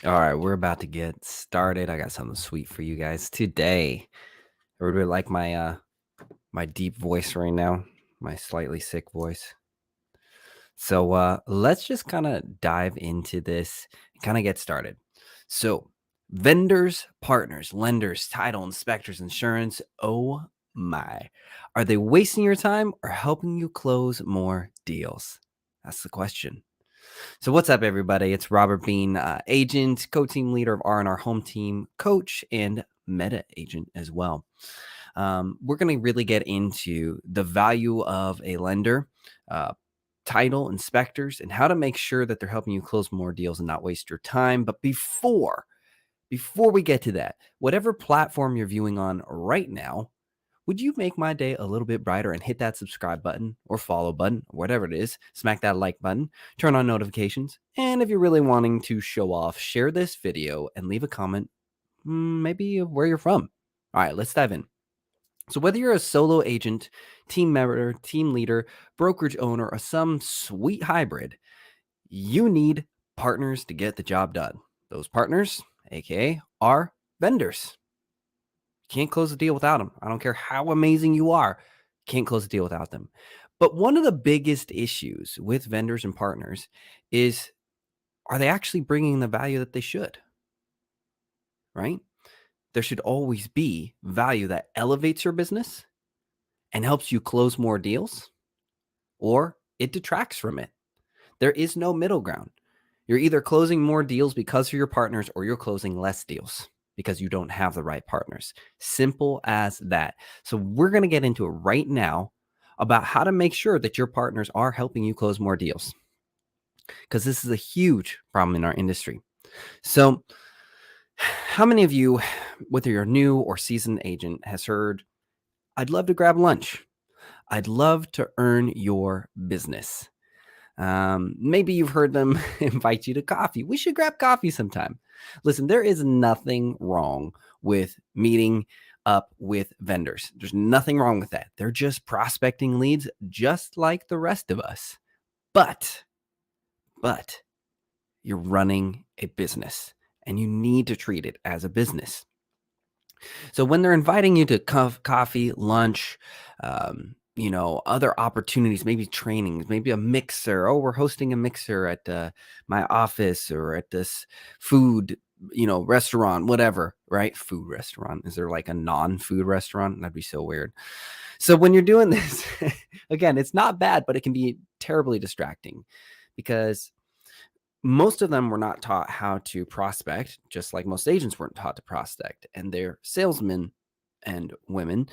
All right, we're about to get started. I got something sweet for you guys today. Everybody like my deep voice right now, my slightly sick voice. So let's just kind of dive into this and kind of get started. So vendors, partners, lenders, title inspectors, insurance. Oh my. Are they wasting your time or helping you close more deals? That's the question. So what's up, everybody? It's Robert Bean, agent, co-team leader of R&R Home Team, coach, and meta agent as well. We're going to really get into the value of a lender, uh, title inspectors, and how to make sure that they're helping you close more deals and not waste your time. But before we get to that, whatever platform you're viewing on right now, would you make my day a little bit brighter and hit that subscribe button or follow button, or whatever it is? Smack that like button, turn on notifications, and if you're really wanting to show off, share this video and leave a comment, maybe of where you're from. All right, let's dive in. So whether you're a solo agent, team member, team leader, brokerage owner, or some sweet hybrid, you need partners to get the job done. Those partners, aka, are vendors. Can't close a deal without them. I don't care how amazing you are. Can't close a deal without them. But one of the biggest issues with vendors and partners is, are they actually bringing the value that they should? Right? There should always be value that elevates your business and helps you close more deals, or it detracts from it. There is no middle ground. You're either closing more deals because of your partners, or you're closing less deals because you don't have the right partners. Simple as that. So we're going to get into it right now about how to make sure that your partners are helping you close more deals, because this is a huge problem in our industry. So how many of you, whether you're new or seasoned agent, has heard, I'd love to grab lunch. I'd love to earn your business. Maybe you've heard them invite you to coffee. We should grab coffee sometime. Listen, there is nothing wrong with meeting up with vendors. There's nothing wrong with that. They're just prospecting leads just like the rest of us. But you're running a business and you need to treat it as a business. So when they're inviting you to coffee, lunch, other opportunities, maybe trainings, maybe a mixer. Oh, we're hosting a mixer at my office or at this food, restaurant, whatever, right? Food restaurant. Is there like a non-food restaurant? That'd be so weird. So when you're doing this, again, it's not bad, but it can be terribly distracting because most of them were not taught how to prospect, just like most agents weren't taught to prospect, and they're salesmen and women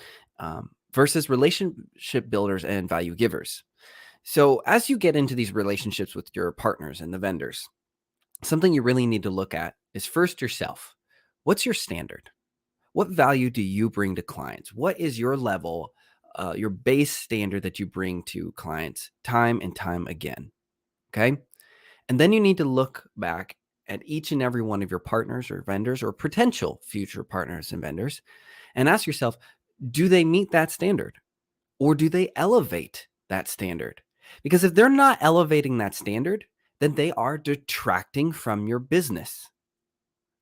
versus relationship builders and value givers. So as you get into these relationships with your partners and the vendors, something you really need to look at is first yourself. What's your standard? What value do you bring to clients? What is your level, your base standard that you bring to clients time and time again? Okay. And then you need to look back at each and every one of your partners or vendors or potential future partners and vendors and ask yourself, do they meet that standard or do they elevate that standard? Because if they're not elevating that standard, then they are detracting from your business,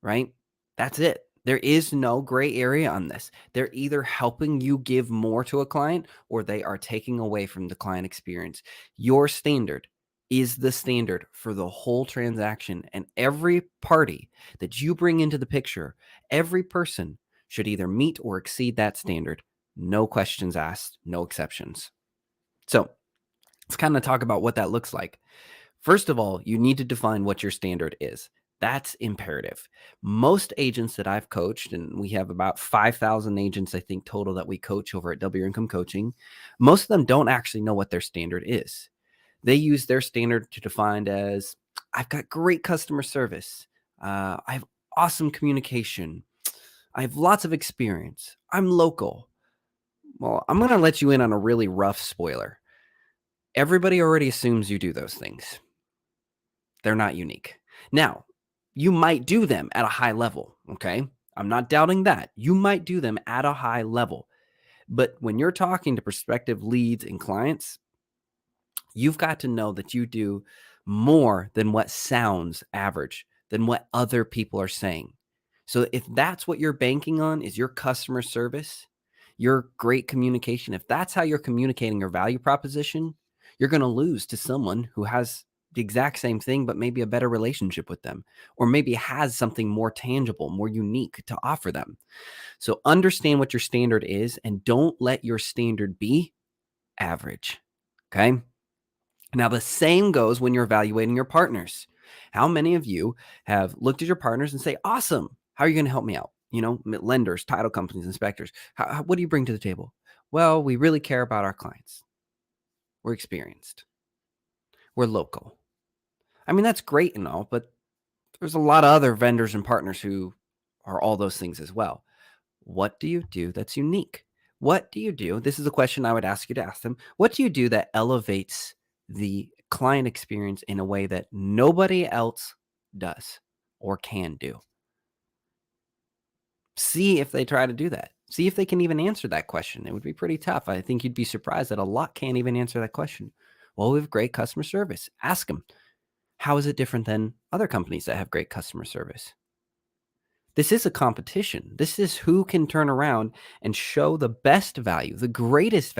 right? That's it. There is no gray area on this. They're either helping you give more to a client or they are taking away from the client experience. Your standard is the standard for the whole transaction. And every party that you bring into the picture, every person should either meet or exceed that standard. No questions asked, no exceptions. So let's kind of talk about what that looks like. First of all, you need to define what your standard is. That's imperative. Most agents that I've coached, and we have about 5,000 agents, I think, total that we coach over at W Income Coaching, most of them don't actually know what their standard is. They use their standard to define as, I've got great customer service. I have awesome communication. I have lots of experience. I'm local. Well, I'm going to let you in on a really rough spoiler. Everybody already assumes you do those things. They're not unique. Now, you might do them at a high level, okay? I'm not doubting that. You might do them at a high level. But when you're talking to prospective leads and clients, you've got to know that you do more than what sounds average. than what other people are saying. So if that's what you're banking on is your customer service, your great communication, if that's how you're communicating your value proposition, you're going to lose to someone who has the exact same thing, but maybe a better relationship with them, or maybe has something more tangible, more unique to offer them. So understand what your standard is and don't let your standard be average. Okay. Now, the same goes when you're evaluating your partners. How many of you have looked at your partners and say, awesome, how are you going to help me out? Lenders, title companies, inspectors. What do you bring to the table? Well, we really care about our clients. We're experienced. We're local. I mean, that's great and all, but there's a lot of other vendors and partners who are all those things as well. What do you do that's unique? What do you do? This is a question I would ask you to ask them. What do you do that elevates the client experience in a way that nobody else does or can do? See if they try to do that. See if they can even answer that question. It would be pretty tough. I think you'd be surprised that a lot can't even answer that question. Well, we have great customer service. Ask them, how is it different than other companies that have great customer service? This is a competition. This is who can turn around and show the best value, the greatest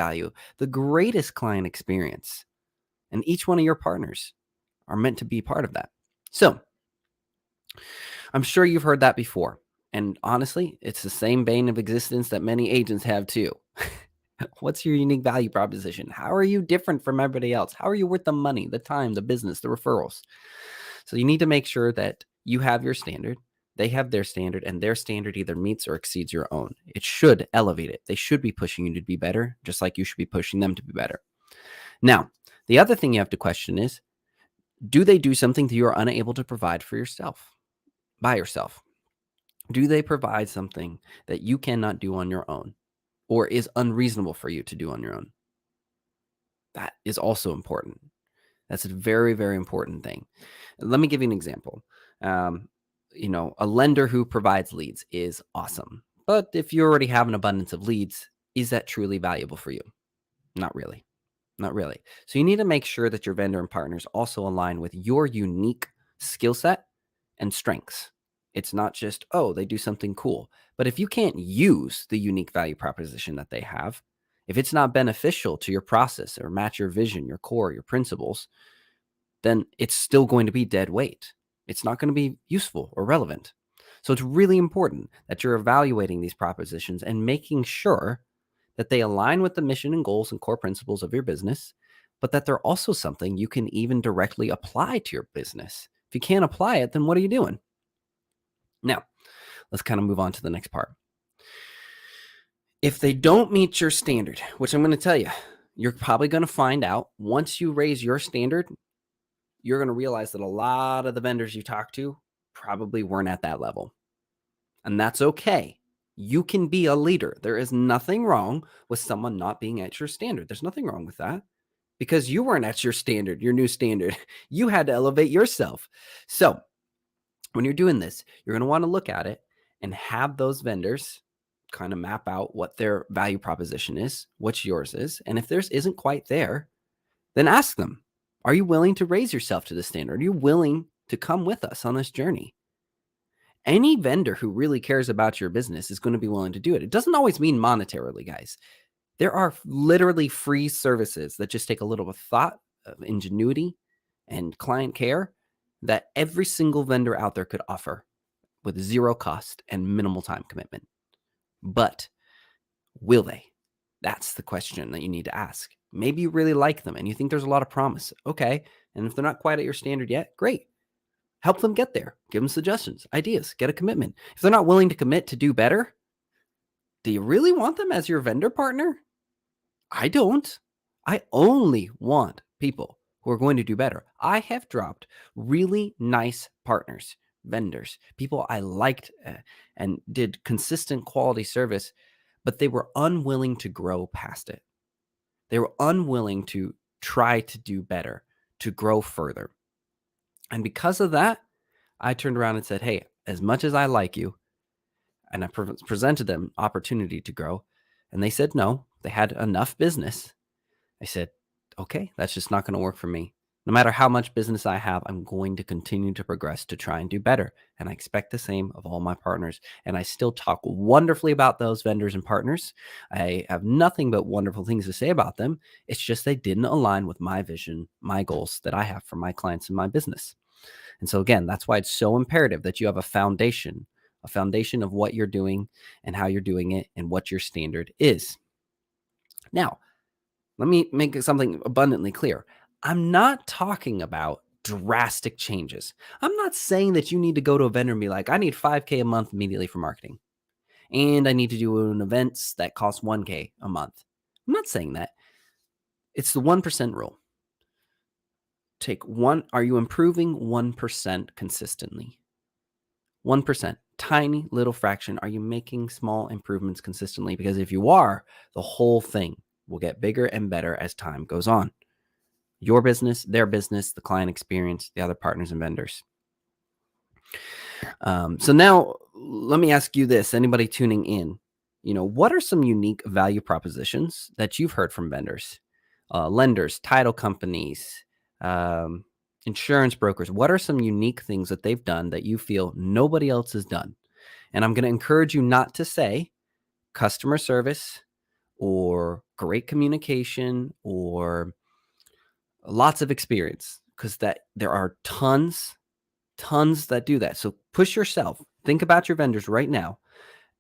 client experience. And each one of your partners are meant to be part of that. So I'm sure you've heard that before. And honestly, it's the same bane of existence that many agents have too. What's your unique value proposition? How are you different from everybody else? How are you worth the money, the time, the business, the referrals? So you need to make sure that you have your standard, they have their standard, and their standard either meets or exceeds your own. It should elevate it. They should be pushing you to be better, just like you should be pushing them to be better. Now, the other thing you have to question is, do they do something that you are unable to provide for yourself, by yourself? Do they provide something that you cannot do on your own or is unreasonable for you to do on your own? That is also important. That's a very, very important thing. Let me give you an example. Um, a lender who provides leads is awesome. But if you already have an abundance of leads, is that truly valuable for you? Not really. Not really. So you need to make sure that your vendor and partners also align with your unique skill set and strengths. It's not just, oh, they do something cool. But if you can't use the unique value proposition that they have, if it's not beneficial to your process or match your vision, your core, your principles, then it's still going to be dead weight. It's not going to be useful or relevant. So it's really important that you're evaluating these propositions and making sure that they align with the mission and goals and core principles of your business, but that they're also something you can even directly apply to your business. If you can't apply it, then what are you doing? Now, let's kind of move on to the next part. If they don't meet your standard, which I'm going to tell you, you're probably going to find out once you raise your standard, you're going to realize that a lot of the vendors you talk to probably weren't at that level. And that's okay. You can be a leader. There is nothing wrong with someone not being at your standard. There's nothing wrong with that because you weren't at your standard, your new standard. You had to elevate yourself. So when you're doing this, you're going to want to look at it and have those vendors kind of map out what their value proposition is, what yours is. And if theirs isn't quite there, then ask them, are you willing to raise yourself to the standard? Are you willing to come with us on this journey? Any vendor who really cares about your business is going to be willing to do it. It doesn't always mean monetarily, guys. There are literally free services that just take a little bit of thought, of ingenuity, and client care that every single vendor out there could offer with zero cost and minimal time commitment. But will they? That's the question that you need to ask. Maybe you really like them and you think there's a lot of promise. Okay. And if they're not quite at your standard yet, great. Help them get there. Give them suggestions, ideas, get a commitment. If they're not willing to commit to do better, do you really want them as your vendor partner? I don't. I only want people who are going to do better. I have dropped really nice partners, vendors, people I liked and did consistent quality service, but they were unwilling to grow past it. They were unwilling to try to do better, to grow further. And because of that, I turned around and said, hey, as much as I like you, and I presented them opportunity to grow, and they said no, they had enough business. I said, okay, that's just not going to work for me. No matter how much business I have, I'm going to continue to progress to try and do better. And I expect the same of all my partners. And I still talk wonderfully about those vendors and partners. I have nothing but wonderful things to say about them. It's just they didn't align with my vision, my goals that I have for my clients and my business. And so, again, that's why it's so imperative that you have a foundation of what you're doing and how you're doing it and what your standard is. Now, let me make something abundantly clear. I'm not talking about drastic changes. I'm not saying that you need to go to a vendor and be like, I need 5K a month immediately for marketing. And I need to do an events that cost 1K a month. I'm not saying that. It's the 1% rule. Are you improving 1% consistently? 1%, tiny little fraction. Are you making small improvements consistently? Because if you are, the whole thing will get bigger and better as time goes on. Your business, their business, the client experience, the other partners and vendors. So now let me ask you this, anybody tuning in, what are some unique value propositions that you've heard from vendors, lenders, title companies, insurance brokers? What are some unique things that they've done that you feel nobody else has done? And I'm going to encourage you not to say customer service or great communication or lots of experience, because there are tons that do that. So push yourself. Think about your vendors right now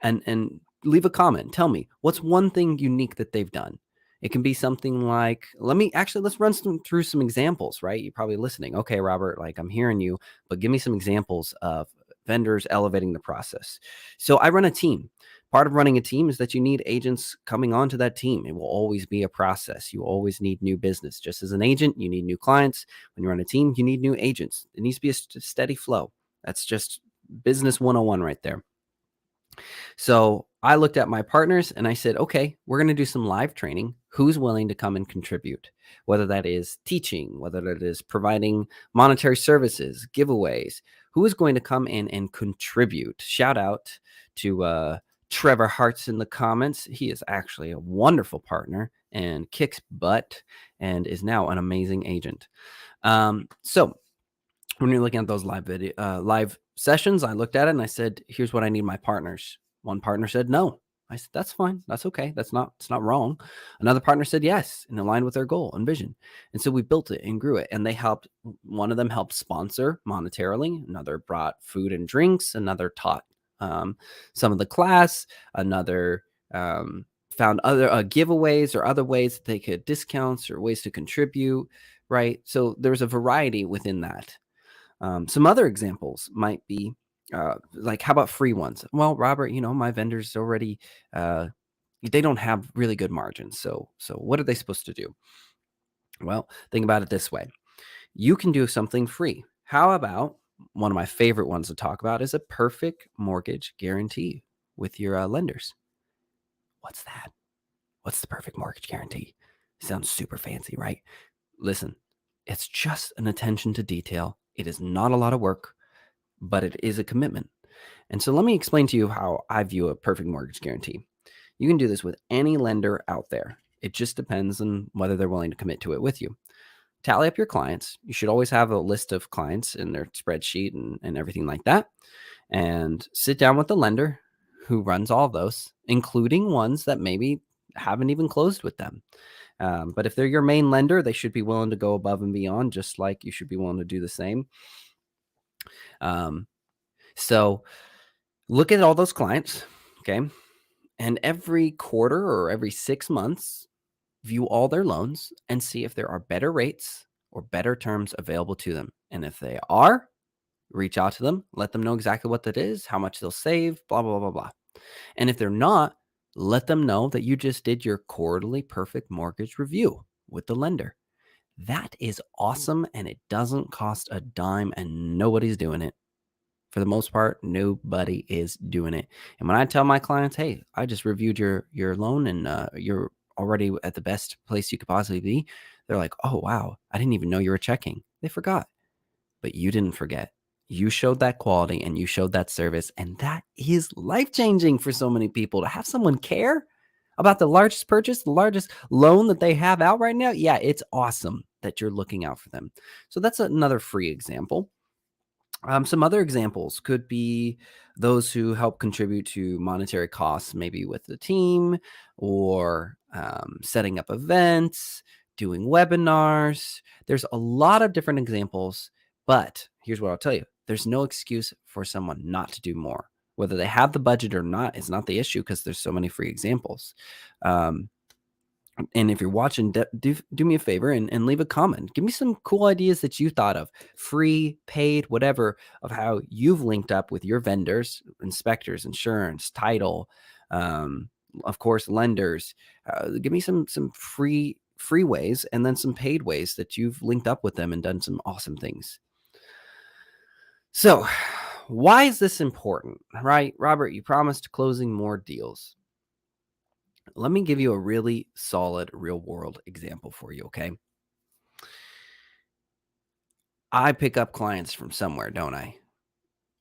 and leave a comment. Tell me, what's one thing unique that they've done? It can be something like, let's run through some examples, right? You're probably listening. Okay, Robert, like I'm hearing you, but give me some examples of vendors elevating the process. So I run a team. Part of running a team is that you need agents coming onto that team. It will always be a process. You always need new business. Just as an agent, you need new clients. When you run a team, you need new agents. It needs to be a steady flow. That's just business 101 right there. So I looked at my partners and I said, okay, we're going to do some live training. Who's willing to come and contribute? Whether that is teaching, whether that is providing monetary services, giveaways, who is going to come in and contribute? Shout out to Trevor Hart's in the comments. He is actually a wonderful partner and kicks butt and is now an amazing agent. So when you're looking at those live sessions, I looked at it and I said, here's what I need my partners. One partner said no. I said, that's fine. That's okay. It's not wrong. Another partner said yes, and aligned with their goal and vision. And so we built it and grew it. And one of them helped sponsor monetarily. Another brought food and drinks. Another taught some of the class. Another found other giveaways or other ways that they could discounts or ways to contribute. Right. So there's a variety within that. Some other examples might be like, how about free ones? Well, Robert, my vendors already, they don't have really good margins. So what are they supposed to do? Well, think about it this way. You can do something free. How about one of my favorite ones to talk about is a perfect mortgage guarantee with your lenders. What's that? What's the perfect mortgage guarantee? Sounds super fancy, right? Listen, it's just an attention to detail. It is not a lot of work, but it is a commitment. And so let me explain to you how I view a perfect mortgage guarantee. You can do this with any lender out there. It just depends on whether they're willing to commit to it with you. Tally up your clients. You should always have a list of clients in their spreadsheet and everything like that. And sit down with the lender who runs all of those, including ones that maybe haven't even closed with them. But if they're your main lender, they should be willing to go above and beyond, just like you should be willing to do the same. So look at all those clients, okay? And every quarter or every 6 months, view all their loans and see if there are better rates or better terms available to them. And if they are, reach out to them, let them know exactly what that is, how much they'll save, blah, blah, blah, blah. And if they're not, let them know that you just did your quarterly perfect mortgage review with the lender. That is awesome, and it doesn't cost a dime, and nobody's doing it. For the most part, nobody is doing it. And when I tell my clients, hey, I just reviewed your loan and you're already at the best place you could possibly be, they're like, oh, wow, I didn't even know you were checking. They forgot, but you didn't forget. You showed that quality and you showed that service. And that is life-changing for so many people to have someone care about the largest purchase, the largest loan that they have out right now. Yeah, it's awesome. that you're looking out for them. So that's another free example. Some other examples could be those who help contribute to monetary costs, maybe with the team or setting up events, doing webinars. There's a lot of different examples, but here's what I'll tell you. There's no excuse for someone not to do more. Whether they have the budget or not is not the issue because there's so many free examples. Um, and if you're watching, do me a favor and leave a comment. Give me some cool ideas that you thought of, free, paid, whatever, of how you've linked up with your vendors, inspectors, insurance, title, um, of course, lenders. Give me some free ways and then some paid ways that you've linked up with them and done some awesome things. So, why is this important, right? Robert, you promised closing more deals. Let me give you a really solid real world example for you, okay? I pick up clients from somewhere, don't I?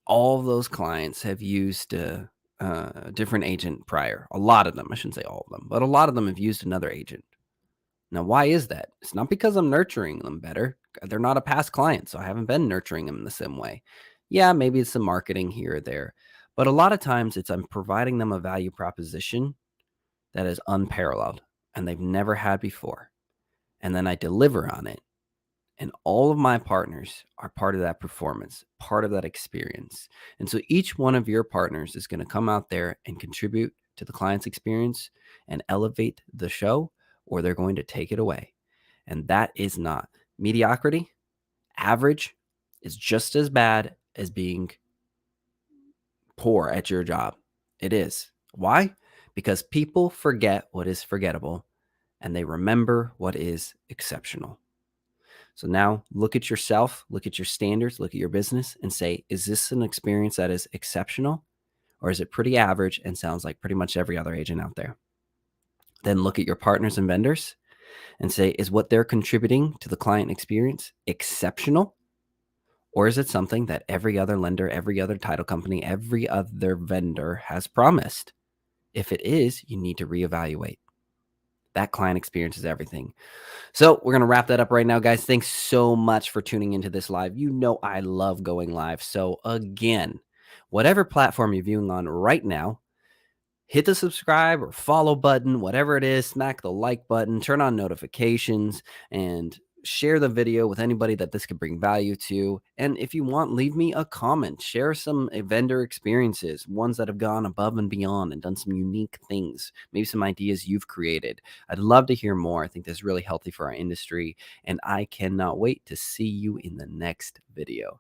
All of those clients have used a different agent prior. A lot of them, I shouldn't say all of them, but a lot of them have used another agent. Now, why is that? It's not because I'm nurturing them better. They're not a past client, so I haven't been nurturing them in the same way. Yeah, maybe it's some marketing here or there, but a lot of times it's I'm providing them a value proposition that is unparalleled and they've never had before. And then I deliver on it. And all of my partners are part of that performance, part of that experience. And so each one of your partners is going to come out there and contribute to the client's experience and elevate the show, or they're going to take it away. And that is not mediocrity. Average is just as bad as being poor at your job. It is. Why? Because people forget what is forgettable and they remember what is exceptional. So now look at yourself, look at your standards, look at your business and say, is this an experience that is exceptional or is it pretty average and sounds like pretty much every other agent out there? Then look at your partners and vendors and say, is what they're contributing to the client experience exceptional? Or is it something that every other lender, every other title company, every other vendor has promised? If it is, you need to reevaluate. That client experience is everything. So we're going to wrap that up right now, guys. Thanks so much for tuning into this live. You know I love going live. So again, whatever platform you're viewing on right now, hit the subscribe or follow button, whatever it is, smack the like button, turn on notifications, and share the video with anybody that this could bring value to. And if you want, leave me a comment. Share some vendor experiences, ones that have gone above and beyond and done some unique things, maybe some ideas you've created. I'd love to hear more. I think this is really healthy for our industry, and I cannot wait to see you in the next video.